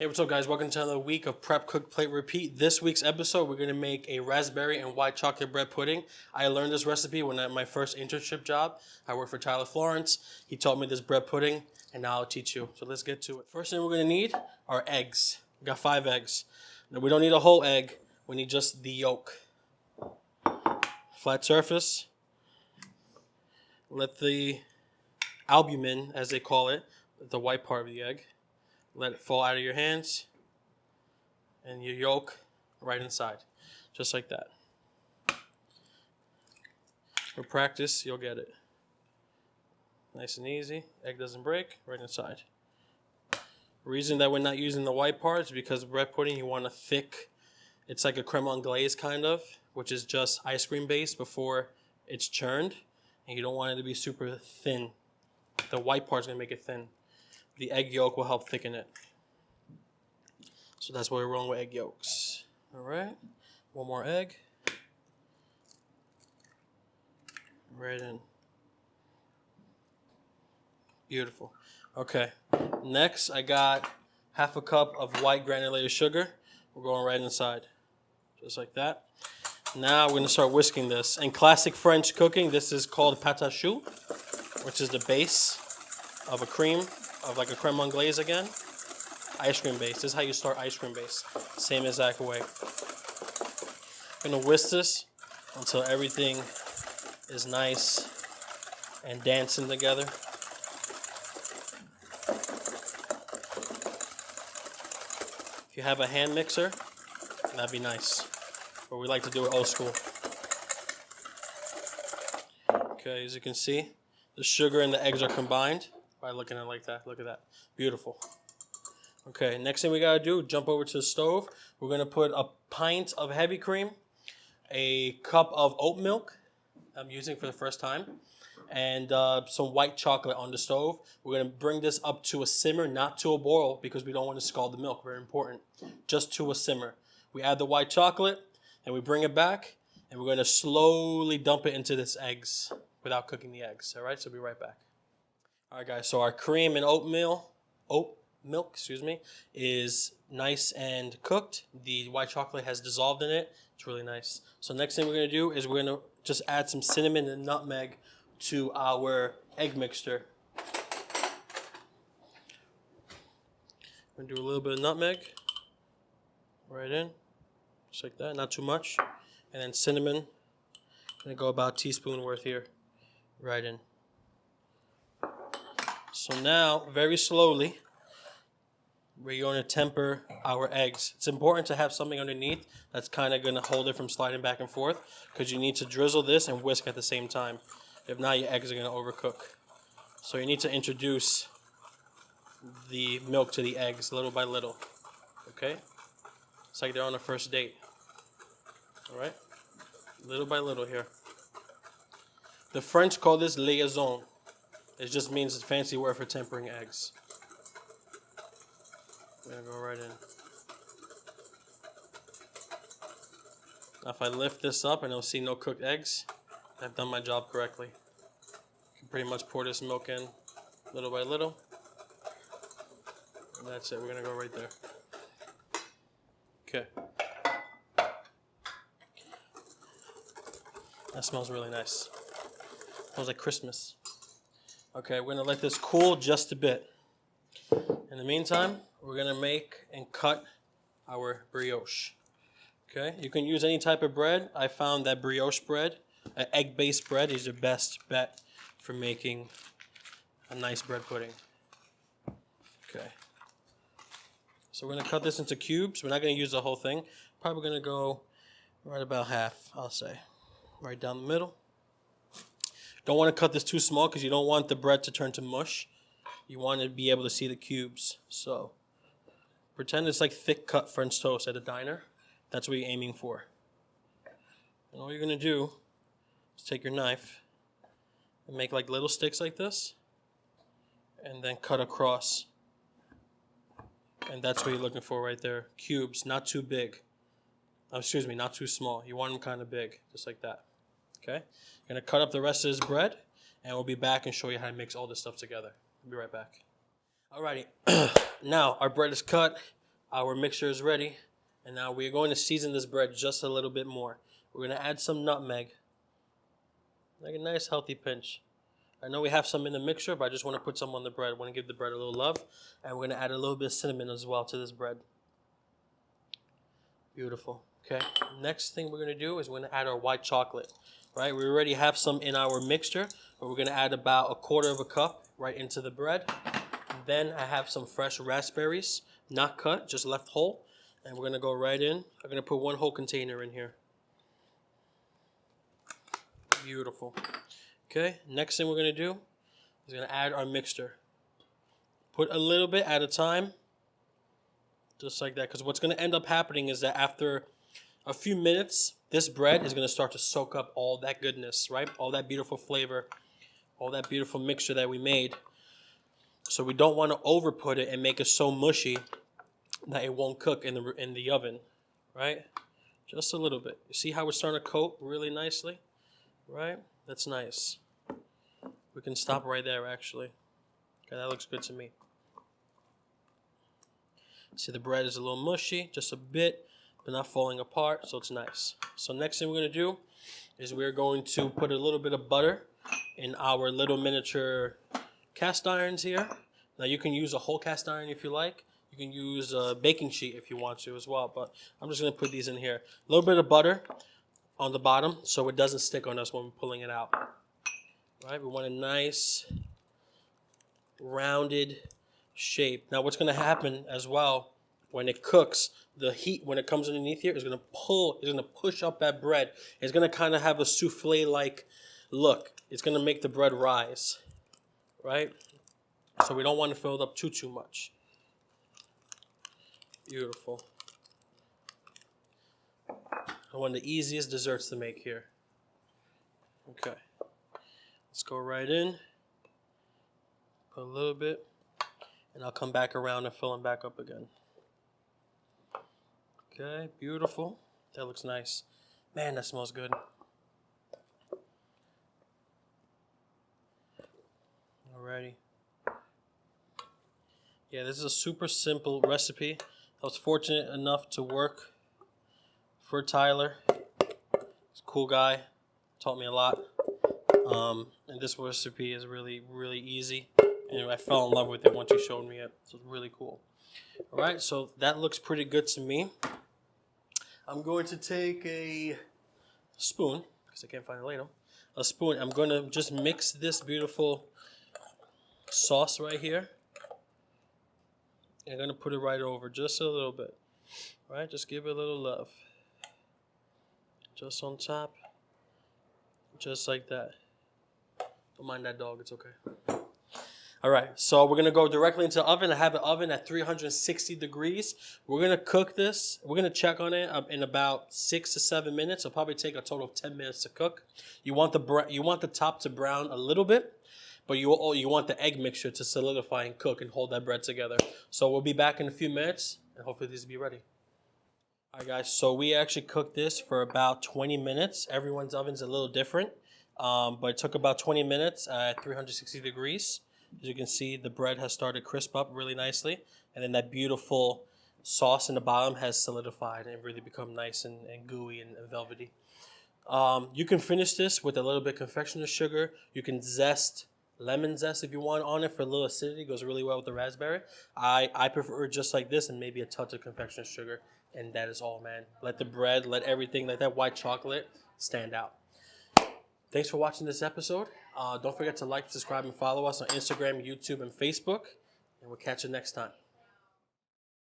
Hey, what's up, guys? Welcome to another week of Prep, Cook, Plate, Repeat. This week's episode, we're going to make a raspberry and white chocolate bread pudding. I learned this recipe when at my first internship job. I worked for Tyler Florence. He taught me this bread pudding, and now I'll teach you. So let's get to it. First thing we're going to need are eggs. We got 5 eggs. Now, we don't need a whole egg. We need just the yolk. Flat surface. Let the albumin, as they call it, the white part of the egg, let it fall out of your hands, and your yolk right inside, just like that. For practice, you'll get it. Nice and easy. Egg doesn't break, right inside. The reason that we're not using the white part is because bread pudding, you want a thick, it's like a creme anglaise kind of, which is just ice cream base before it's churned, and you don't want it to be super thin. The white part's gonna make it thin. The egg yolk will help thicken it. So that's why we're rolling with egg yolks. All right, one more egg. Right in. Beautiful. Okay, next I got half a cup of white granulated sugar. We're going right inside, just like that. Now we're gonna start whisking this. In classic French cooking, this is called pâte à choux, which is the base of a cream, of like a creme anglaise again. Ice cream base. This is how you start ice cream base. Same exact way. I'm gonna whisk this until everything is nice and dancing together. If you have a hand mixer, that'd be nice. But we like to do it old school. Okay, as you can see, the sugar and the eggs are combined by looking at it like that. Look at that. Beautiful. Okay, next thing we gotta do, jump over to the stove. We're gonna put a pint of heavy cream, a cup of oat milk I'm using for the first time, and some white chocolate on the stove. We're gonna bring this up to a simmer, not to a boil, because we don't want to scald the milk, very important. Just to a simmer. We add the white chocolate, and we bring it back, and we're gonna slowly dump it into this eggs without cooking the eggs, all right? So we'll be right back. All right, guys, so our cream and oat milk, is nice and cooked. The white chocolate has dissolved in it. It's really nice. So next thing we're gonna do is we're gonna just add some cinnamon and nutmeg to our egg mixture. We're gonna do a little bit of nutmeg right in, just like that, not too much. And then cinnamon, I'm gonna go about a teaspoon worth here, right in. So now, very slowly, we're going to temper our eggs. It's important to have something underneath that's kind of going to hold it from sliding back and forth, because you need to drizzle this and whisk at the same time. If not, your eggs are going to overcook. So you need to introduce the milk to the eggs little by little. Okay? It's like they're on a first date. All right? Little by little here. The French call this liaison. It just means a fancy word for tempering eggs. I'm gonna go right in. Now if I lift this up and I don't see no cooked eggs, I've done my job correctly. You can pretty much pour this milk in little by little. And that's it, we're gonna go right there. Okay. That smells really nice. Smells like Christmas. Okay, we're gonna let this cool just a bit. In the meantime, we're gonna make and cut our brioche. Okay, you can use any type of bread. I found that brioche bread, egg-based bread, is the best bet for making a nice bread pudding. Okay, so we're gonna cut this into cubes. We're not gonna use the whole thing. Probably gonna go right about half, I'll say, right down the middle. Don't want to cut this too small because you don't want the bread to turn to mush. You want to be able to see the cubes. So pretend it's like thick cut French toast at a diner. That's what you're aiming for. And all you're going to do is take your knife and make like little sticks like this, and then cut across. And that's what you're looking for right there. Cubes, not too big. Not too small. You want them kind of big, just like that. Okay? I'm going to cut up the rest of this bread, and we'll be back and show you how to mix all this stuff together. We'll be right back. Alrighty. Now, our bread is cut. our mixture is ready. And now we're going to season this bread just a little bit more. We're going to add some nutmeg. Like a nice healthy pinch. I know we have some in the mixture, but I just want to put some on the bread. I want to give the bread a little love. And we're going to add a little bit of cinnamon as well to this bread. Beautiful. Okay. Next thing we're going to do is we're going to add our white chocolate. Right? We already have some in our mixture, but we're going to add about 1/4 cup right into the bread. And then I have some fresh raspberries, not cut, just left whole. And we're going to go right in. I'm going to put 1 whole container in here. Beautiful. Okay, next thing we're going to do is going to add our mixture. Put a little bit at a time, just like that. Because what's going to end up happening is that after a few minutes, this bread is going to start to soak up all that goodness, right? All that beautiful flavor, all that beautiful mixture that we made. So we don't want to over put it and make it so mushy that it won't cook in the oven, right? Just a little bit. You see how we're starting to coat really nicely, right? That's nice. We can stop right there, actually. Okay, that looks good to me. See, the bread is a little mushy, just a bit, but not falling apart, so it's nice. So next thing we're going to do is we're going to put a little bit of butter in our little miniature cast irons here. Now, you can use a whole cast iron if you like. You can use a baking sheet if you want to as well, but I'm just going to put these in here. A little bit of butter on the bottom so it doesn't stick on us when we're pulling it out. Right? We want a nice rounded shape. Now what's going to happen as well when it cooks, the heat when it comes underneath here is going to push up that bread. It's going to kind of have a souffle-like look. It's going to make the bread rise. Right? So we don't want to fill it up too much. Beautiful. One of the easiest desserts to make here. Okay. Let's go right in. Put a little bit. And I'll come back around and fill them back up again. Okay, beautiful. That looks nice. Man, that smells good. Alrighty. Yeah, this is a super simple recipe. I was fortunate enough to work for Tyler. He's a cool guy. Taught me a lot. And this recipe is really, really easy. And I fell in love with it once he showed me it. So it's really cool. All right, so that looks pretty good to me. I'm going to take a spoon, because I can't find a ladle. A spoon. I'm going to just mix this beautiful sauce right here. And I'm going to put it right over just a little bit. All right, just give it a little love. Just on top. Just like that. Don't mind that dog, it's okay. All right, so we're going to go directly into the oven. I have the oven at 360 degrees. We're going to cook this. We're going to check on it in about 6 to 7 minutes. It'll probably take a total of 10 minutes to cook. You want the top to brown a little bit, but you want the egg mixture to solidify and cook and hold that bread together. So we'll be back in a few minutes, and hopefully these will be ready. All right, guys, so we actually cooked this for about 20 minutes. Everyone's oven's a little different, but it took about 20 minutes at 360 degrees. As you can see, the bread has started crisp up really nicely, and then that beautiful sauce in the bottom has solidified and really become nice and gooey and velvety. You can finish this with a little bit of confectioner's sugar. You can lemon zest if you want on it for a little acidity. It goes really well with the raspberry. I prefer it just like this and maybe a touch of confectioner's sugar, and that is all, man. Let the bread, let everything, let that white chocolate stand out. Thanks for watching this episode. Don't forget to like, subscribe, and follow us on Instagram, YouTube, and Facebook. And we'll catch you next time.